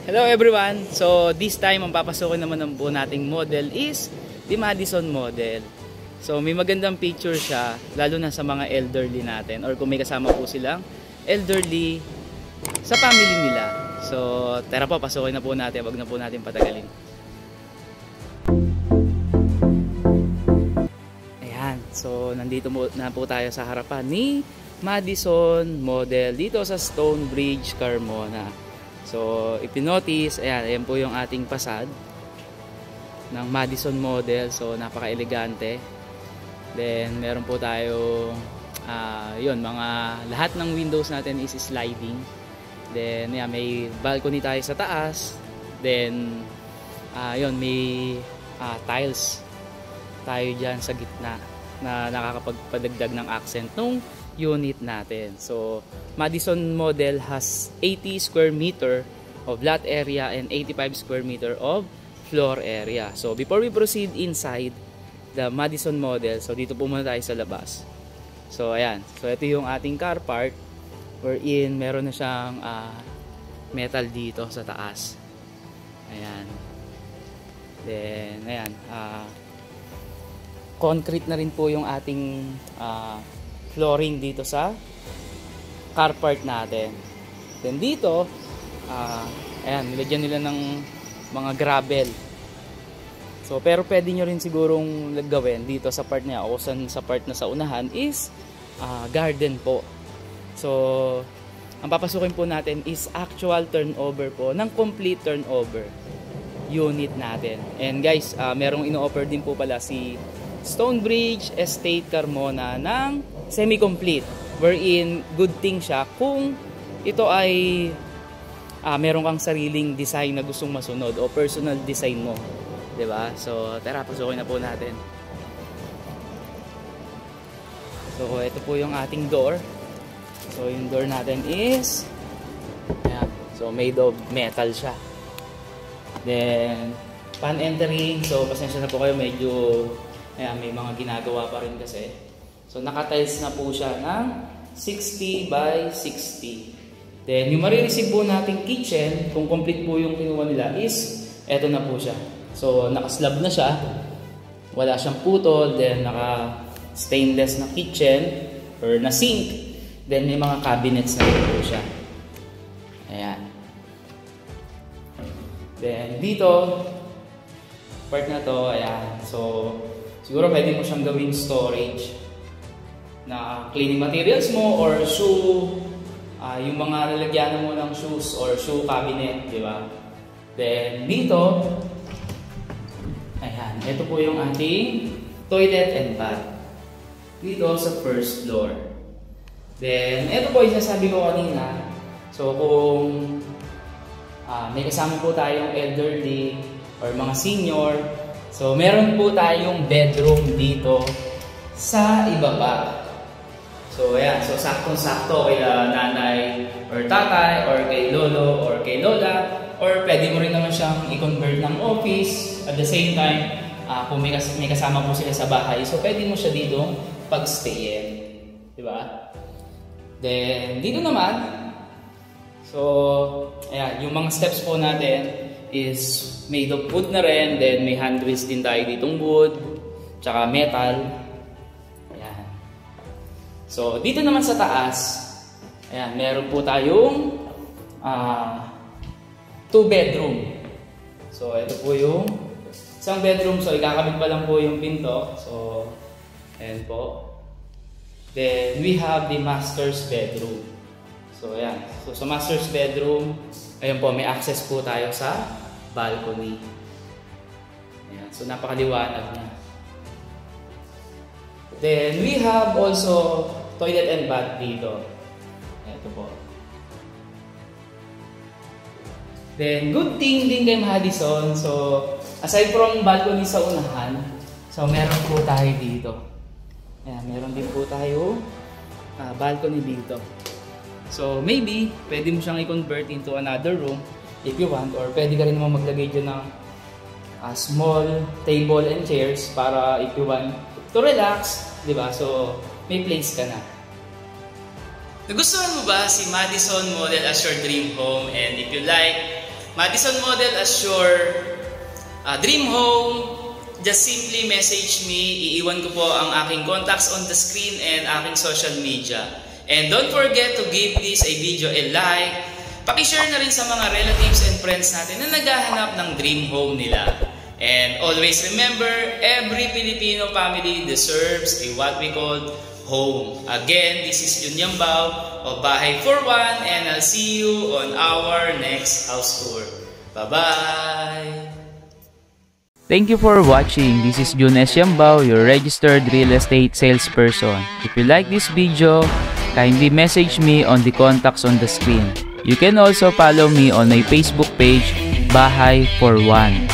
Hello everyone! So this time ang papasukin naman ng po nating model is the Madison model. So may magandang picture siya lalo na sa mga elderly natin or kung may kasama po silang elderly sa family nila. So tara po, pasukin na po natin, wag na po natin patagalin. Ayan, so nandito na po tayo sa harapan ni Madison model dito sa Stonebridge, Carmona. So, if you notice, ayan po yung ating fasade ng Madison model. So, napaka-elegante. Then, meron po tayo, lahat ng windows natin is sliding. Then, ayan, may balcony tayo sa taas. Then, may tiles tayo dyan sa gitna na nakakapagpadagdag ng accent nung unit natin. So, Madison model has 80 square meter of lot area and 85 square meter of floor area. So, before we proceed inside the Madison model, so dito po muna tayo sa labas. So, ayan. So, ito yung ating car park wherein meron na siyang metal dito sa taas. Ayan. Then, ayan. Concrete na rin po yung ating flooring dito sa car park natin. Then dito, ayan, nilagyan nila ng mga gravel. So, pero pwede nyo rin sigurong gawin dito sa part niya o sa part na sa unahan is garden po. So, ang papasukin po natin is actual turnover po ng complete turnover unit natin. And guys, merong ino-offer din po pala si Stonebridge Estate Carmona ng semi-complete, wherein good thing siya kung ito ay meron kang sariling design na gustong masunod o personal design mo, 'di ba? So tara, pasukin na po natin. So ito po yung ating door. So yung door natin is ayan, so made of metal siya. Then pan entering, so pasensya na po kayo, medyo ayan, may mga ginagawa pa rin kasi. So, naka-tiles na po siya ng 60 by 60. Then, yung marireceive po nating kitchen, kung complete po yung kinuha nila, is eto na po siya. So, naka-slab na siya. Wala siyang putol. Then, naka-stainless na kitchen or na sink. Then, may mga cabinets na po siya. Ayan. Then, dito, part na to, ayan. So, siguro pwede mo siyang gawing storage na cleaning materials mo or shoe, yung mga lalagyan mo ng shoes or shoe cabinet, di ba? Then dito, ayan, ito po yung ating toilet and bath dito sa first floor. Then ito po yung sasabi ko kanina. So kung may kasama po tayong elderly or mga senior, so meron po tayong bedroom dito sa ibaba. So ayan, so saktong-sakto kay nanay or tatay or kay lolo or kay lola, or pwede mo rin naman siyang i-convert ng office at the same time kung may kasama po sila sa bahay, so pwede mo siya dito pag-stayin, di ba? Then dito naman, so ayan, yung mga steps po natin is made of wood na rin, then may handrails din tayo ditong wood tsaka metal. Ayan. So dito naman sa taas, ayan, meron po tayong 2 bedroom. So ito po yung isang bedroom, so ikakabit pa lang po yung pinto. So ayan po. Then we have the master's bedroom. So ayan, so sa master's bedroom, ayan po, may access po tayo sa balcony. Ayan, so napakaliwanag na. Then we have also toilet and bath dito. Ito po. Then good thing din kay Madison, so aside from balcony sa unahan, so meron po tayo dito. Ayan, meron din po tayo balcony dito. So maybe pwede mo siyang i-convert into another room if you want, or pwede ka rin naman maglagay dyan ng small table and chairs para if you want to relax, di ba? So may place ka na. Nagustuhan mo ba si Madison Model as your dream home? And if you like Madison Model as your dream home, just simply message me. Iiwan ko po ang aking contacts on the screen and aking social media. And don't forget to give this a video a like. Pakishare na rin sa mga relatives and friends natin na naghahanap ng dream home nila. And always remember, every Filipino family deserves a what we call home. Again, this is Jun Yambao of Bahay for One, and I'll see you on our next house tour. Bye-bye! Thank you for watching. This is Jun S. Yambao, your registered real estate salesperson. If you like this video, kindly message me on the contacts on the screen. You can also follow me on my Facebook page, Bahay for One.